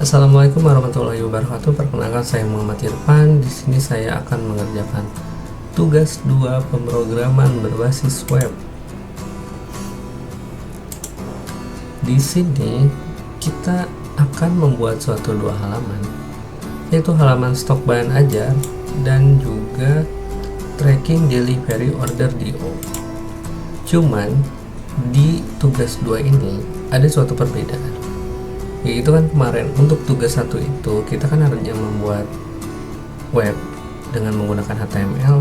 Assalamualaikum warahmatullahi wabarakatuh. Perkenalkan, saya Muhammad Irfan. Di sini saya akan mengerjakan tugas 2 pemrograman berbasis web. Di sini kita akan membuat suatu dua halaman, yaitu halaman stok bahan ajar dan juga tracking delivery order DO. Cuman di tugas 2 ini ada suatu perbedaan, yaitu kan kemarin untuk tugas 1 itu kita kan harusnya membuat web dengan menggunakan HTML.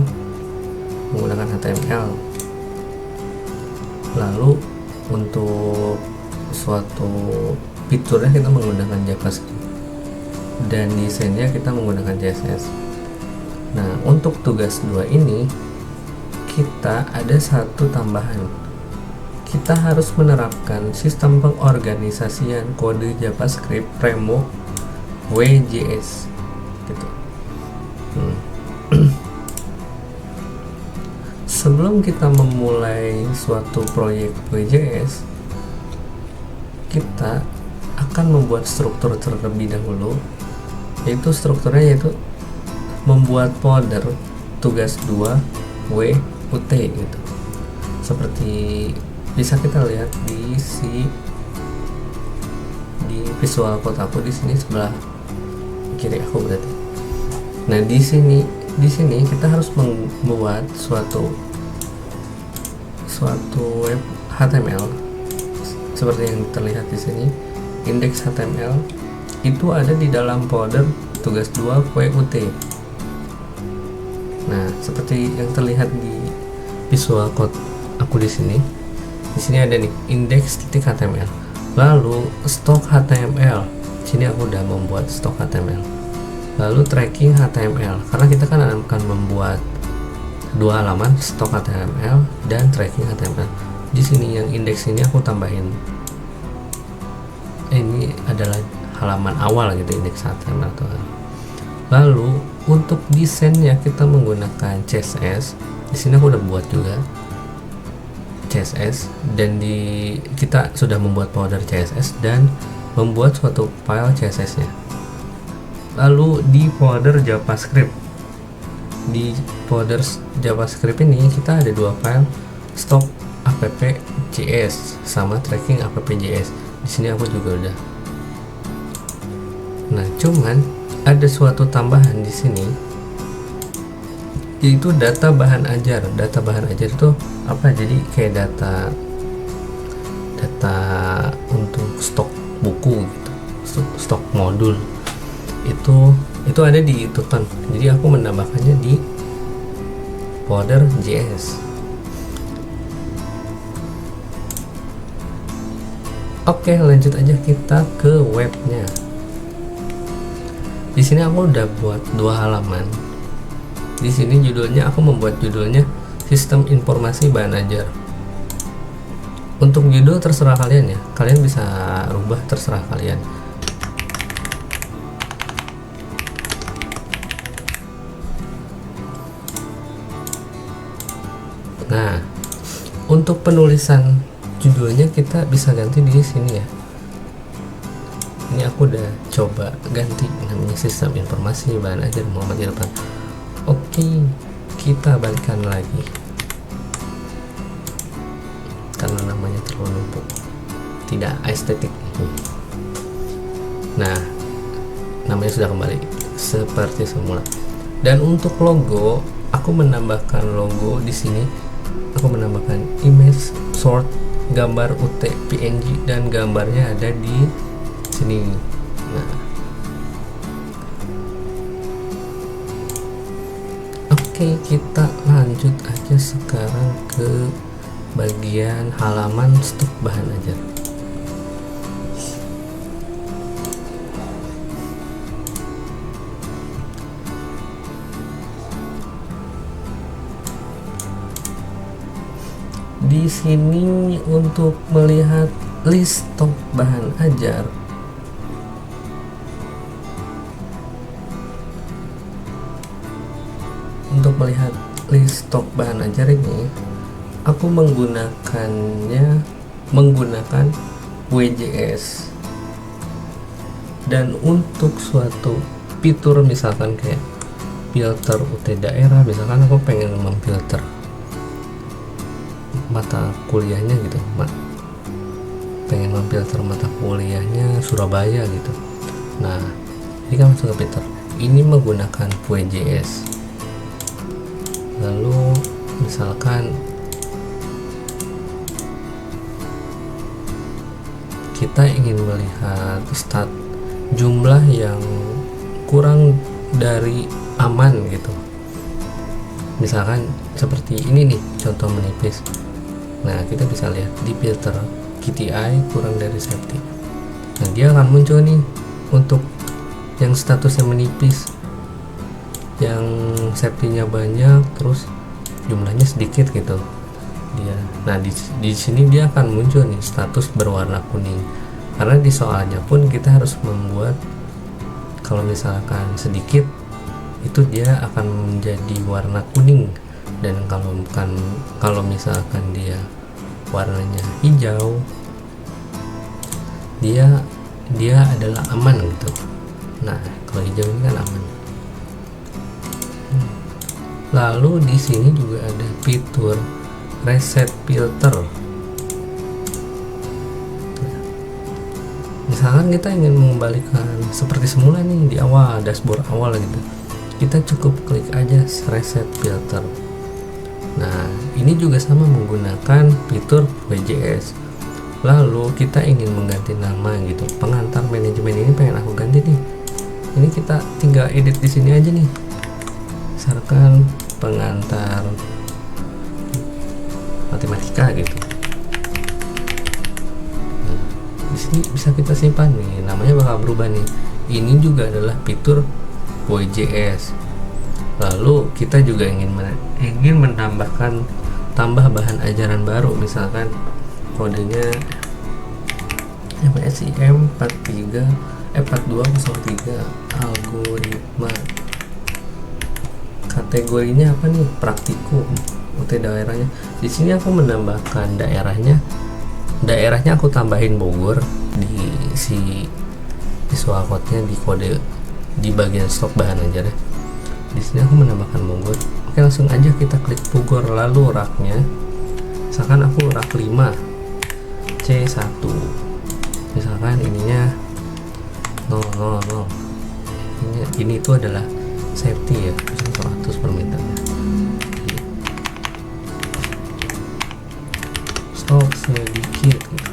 Lalu untuk suatu fiturnya kita menggunakan JavaScript dan desainnya kita menggunakan CSS. Nah, untuk tugas 2 ini kita ada satu tambahan. Kita harus menerapkan sistem pengorganisasian kode JavaScript framework WJS gitu. Sebelum kita memulai suatu proyek WJS, kita akan membuat struktur terlebih dahulu, yaitu strukturnya yaitu membuat folder tugas 2 WUT gitu. Seperti bisa kita lihat di visual code aku di sini sebelah kiri aku berarti. Nah, di sini kita harus membuat suatu web HTML seperti yang terlihat di sini. Index HTML itu ada di dalam folder tugas 2 WUT. Nah, seperti yang terlihat di visual code aku di sini. Di sini ada nih index.html, lalu stok HTML. Sini aku udah membuat stok HTML. Lalu tracking HTML, karena kita kan akan membuat dua halaman, stok HTML dan tracking HTML. Di sini yang indeks ini aku tambahin. Ini adalah halaman awal gitu, indeks HTML tuh. Lalu untuk desainnya kita menggunakan CSS. Di sini aku udah buat juga CSS, dan kita sudah membuat folder CSS dan membuat suatu file CSS nya. Lalu di folder JavaScript, ini kita ada dua file, stok app.js sama tracking app.js. Di sini aku juga udah. Nah, cuman ada suatu tambahan di sini, yaitu data bahan ajar. Data bahan ajar itu apa? Jadi kayak data untuk stok buku gitu, stok modul itu ada di Tuton. Jadi aku menambahkannya di folder JS. Oke, lanjut aja kita ke webnya. Di sini aku udah buat dua halaman. Di sini judulnya aku membuat judulnya sistem informasi bahan ajar. Untuk judul terserah kalian ya, kalian bisa rubah terserah kalian. Nah, untuk penulisan judulnya kita bisa ganti di sini ya. Ini aku udah coba ganti, namanya sistem informasi bahan ajar Muhammad Irfan. Oke, kita balikkan lagi karena namanya terlalu numpuk, tidak estetik. Nah, namanya sudah kembali seperti semula. Dan untuk logo, aku menambahkan logo di sini. Aku menambahkan image sort gambar UT PNG dan gambarnya ada di sini. Nah, oke, kita lanjut aja sekarang ke bagian halaman stok bahan ajar. Di sini untuk melihat list stok bahan ajar, untuk melihat list stok bahan ajar ini aku menggunakan WJS. Dan untuk suatu fitur misalkan kayak filter UT daerah, misalkan aku pengen memfilter mata kuliahnya gitu, pengen memfilter mata kuliahnya Surabaya gitu. Nah, ini kan masuk ke filter. Ini menggunakan Vue.js. Lalu misalkan kita ingin melihat jumlah yang kurang dari aman gitu, misalkan seperti ini nih contoh menipis. Nah, kita bisa lihat di filter KTI kurang dari safety. Nah, dia akan muncul nih untuk yang statusnya menipis, yang safety-nya banyak terus jumlahnya sedikit gitu dia. Nah, di sini dia akan muncul nih status berwarna kuning, karena di soalnya pun kita harus membuat kalau misalkan sedikit itu dia akan menjadi warna kuning, dan kalau misalkan dia warnanya hijau dia adalah aman gitu. Nah, kalau hijau ini kan aman. Lalu di sini juga ada fitur reset filter. Misalkan kita ingin mengembalikan seperti semula nih di awal, dashboard awal gitu, kita cukup klik aja reset filter. Nah, ini juga sama menggunakan fitur Vue.js. Lalu kita ingin mengganti nama gitu, pengantar manajemen ini pengen aku ganti nih. Ini kita tinggal edit di sini aja nih. Misalkan pengantar matematika gitu. Nah, di sini bisa kita simpan nih, namanya bakal berubah nih. Ini juga adalah fitur Vue.js. Lalu kita juga ingin menambahkan bahan ajaran baru, misalkan kodenya SIM 4203 algoritma. Kategorinya apa nih? Praktikum. UT daerahnya. Di sini aku menambahkan daerahnya aku tambahin Bogor di visual code-nya, di kode di bagian stok bahan aja deh. Di sini aku menambahkan Bogor. Oke, langsung aja kita klik Bogor. Lalu raknya, misalkan aku rak 5 C1, misalkan ininya 000. Ini itu adalah safety ya, 100 per meternya. Stok sedikit gitu.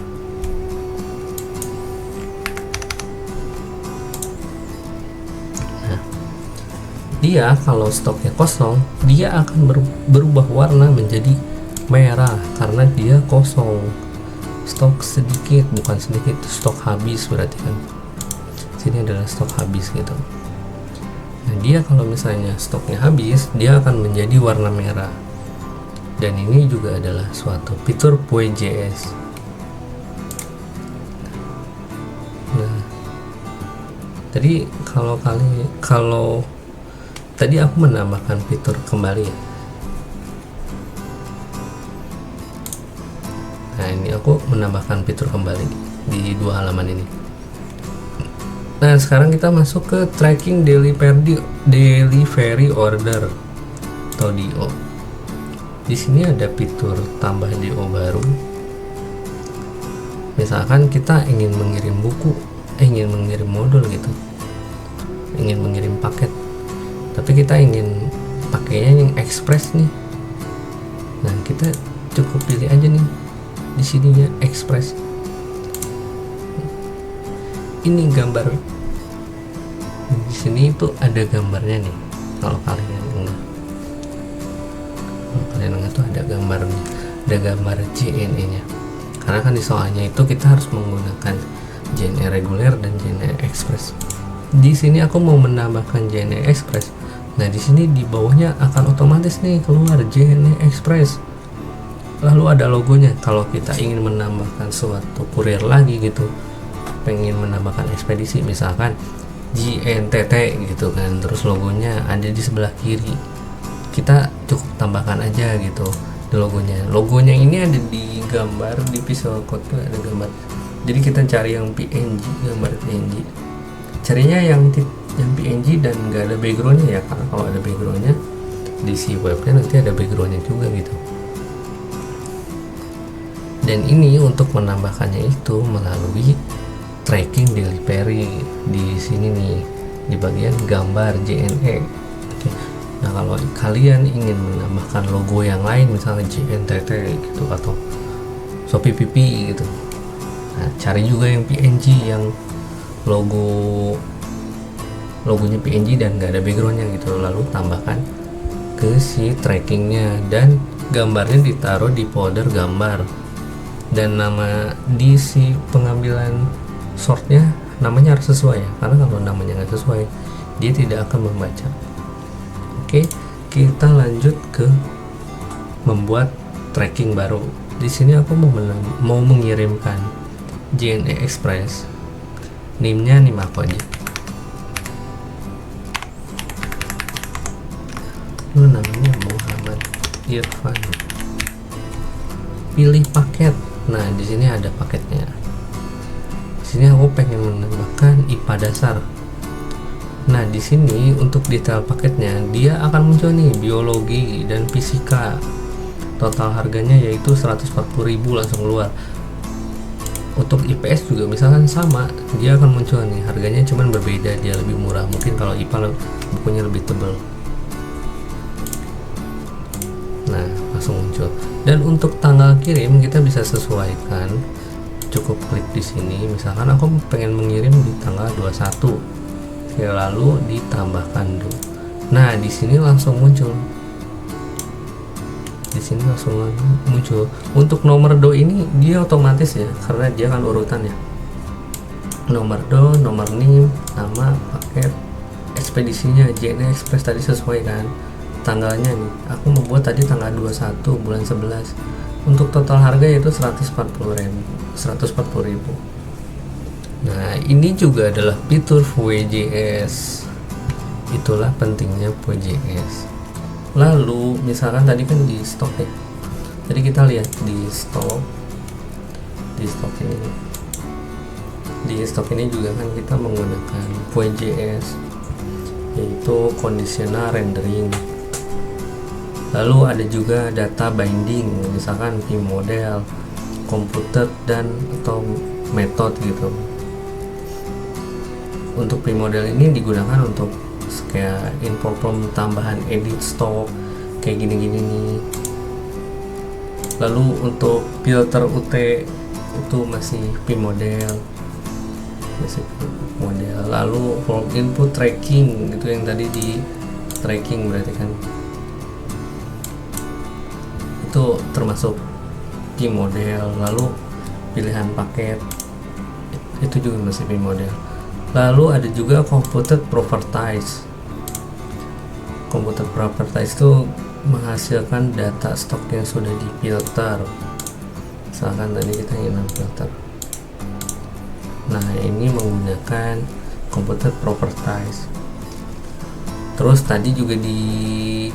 Nah, dia kalau stoknya kosong, dia akan berubah warna menjadi merah karena dia kosong. Stok sedikit, bukan sedikit, stok habis berarti kan. Sini adalah stok habis gitu. Nah, dia kalau misalnya stoknya habis, dia akan menjadi warna merah. Dan ini juga adalah suatu fitur Vue.js. Nah, tadi kalau tadi aku menambahkan fitur kembali ya. Nah, ini aku menambahkan fitur kembali di dua halaman ini. Nah, sekarang kita masuk ke tracking delivery order atau DO. Di sini ada fitur tambah DO baru. Misalkan kita ingin mengirim buku, ingin mengirim modul gitu, ingin mengirim paket, tapi kita ingin pakainya yang express nih. Nah, kita cukup pilih aja nih di sininya express. Ini gambar di sini itu ada gambarnya nih. Kalau kalian enggak tuh ada gambarnya, ada gambar JNE nya. Karena kan di soalnya itu kita harus menggunakan JNE reguler dan JNE express. Di sini aku mau menambahkan JNE express. Nah, di sini di bawahnya akan otomatis nih keluar JNE express. Lalu ada logonya. Kalau kita ingin menambahkan suatu kurir lagi gitu, pengen menambahkan ekspedisi, misalkan JNTT gitu kan, terus logonya ada di sebelah kiri, kita cukup tambahkan aja gitu di logonya ini ada di gambar di visual code tuh ada gambar, jadi kita cari yang PNG, gambar PNG. carinya yang PNG dan nggak ada backgroundnya ya, karena kalau ada backgroundnya di si webnya nanti ada backgroundnya juga gitu. Dan ini untuk menambahkannya itu melalui tracking delivery di sini nih, di bagian gambar JNE. Oke. Nah, kalau kalian ingin menambahkan logo yang lain, misalnya JNTT gitu atau Shopee PP gitu, nah, cari juga yang PNG yang logonya PNG dan nggak ada backgroundnya gitu, lalu tambahkan ke si trackingnya dan gambarnya ditaruh di folder gambar, dan nama di si pengambilan sortnya namanya harus sesuai ya, karena kalau namanya nggak sesuai dia tidak akan membaca. Oke, kita lanjut ke membuat tracking baru. Di sini aku mau mengirimkan JNE Express, NIM-nya NIM aku aja, lu namanya Muhammad Irfan, pilih paket. Nah, di sini ada paketnya. Di sini aku pengen menambahkan IPA dasar. Nah, di sini untuk detail paketnya dia akan muncul nih biologi dan fisika. Total harganya yaitu 140.000 langsung keluar. Untuk IPS juga misalkan sama, dia akan muncul nih harganya, cuman berbeda, dia lebih murah. Mungkin kalau IPA bukunya lebih tebal. Nah, langsung muncul. Dan untuk tanggal kirim kita bisa sesuaikan, cukup klik di sini. Misalkan aku pengen mengirim di tanggal 21, ya, lalu ditambahkan dulu. Nah, di sini langsung muncul. Di sini langsung muncul. Untuk nomor do ini dia otomatis ya, karena dia kan urutan ya. Nomor do, nomor NIM, nama, paket, ekspedisinya JNE Express tadi sesuai kan. Tanggalnya nih, aku membuat tadi tanggal 21 bulan 11. Untuk total harga yaitu 140.000. Nah, ini juga adalah fitur WJS. Itulah pentingnya WJS. Lalu misalkan tadi kan di stok ya, jadi kita lihat di stok ini juga kan kita menggunakan WJS, yaitu conditional rendering. Lalu ada juga data binding, misalkan model, komputer, dan atau metode gitu. Untuk model ini digunakan untuk kayak info form tambahan, edit stok kayak gini-gini nih. Lalu untuk filter UT itu masih model. Lalu for input tracking itu yang tadi di tracking, berarti kan itu termasuk model. Lalu pilihan paket itu juga masih model. Lalu ada juga computed properties. Computed properties itu menghasilkan data stok yang sudah difilter. Misalkan tadi kita ingin filter. Nah, ini menggunakan computed properties. Terus tadi juga di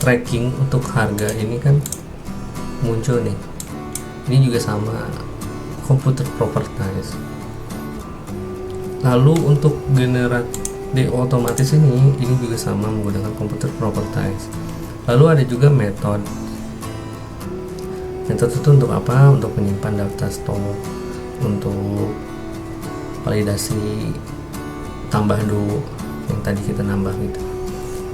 tracking untuk harga ini kan muncul nih. Ini juga sama, computed properties. Lalu untuk generate otomatis ini juga sama menggunakan computer properties. Lalu ada juga metode itu untuk apa? Untuk menyimpan daftar stok, untuk validasi tambah dulu yang tadi kita nambah gitu,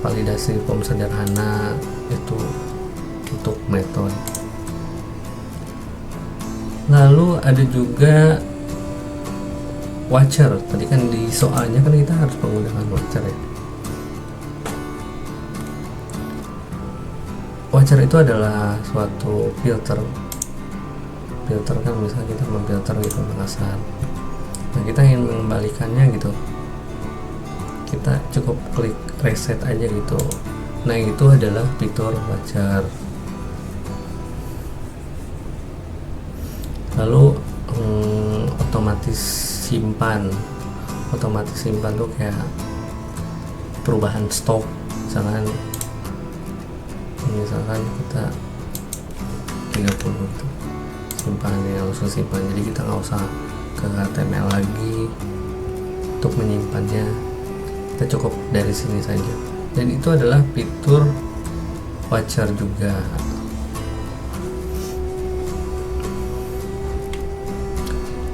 validasi form sederhana, itu untuk metode. Lalu ada juga watcher. Tadi kan di soalnya kan kita harus menggunakan watcher ya. Watcher itu adalah suatu filter kan, misalnya kita memfilter gitu mengasar. Nah, kita ingin mengembalikannya gitu, kita cukup klik reset aja gitu. Nah, itu adalah fitur watcher. Lalu otomatis simpan tuh kayak perubahan stok. Misalkan kita 30 gitu, simpan ya, langsung simpan, jadi kita nggak usah ke HTML lagi untuk menyimpannya. Kita cukup dari sini saja, dan itu adalah fitur Watcher juga.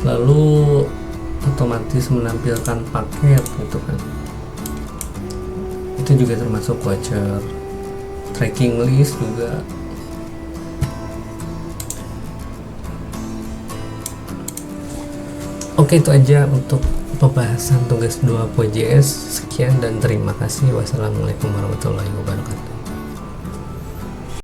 Lalu otomatis menampilkan paket gitu kan, itu juga termasuk Watcher. Tracking list juga. Oke, itu aja untuk pembahasan tugas 2 PJS. Sekian dan terima kasih. Wassalamualaikum warahmatullahi wabarakatuh.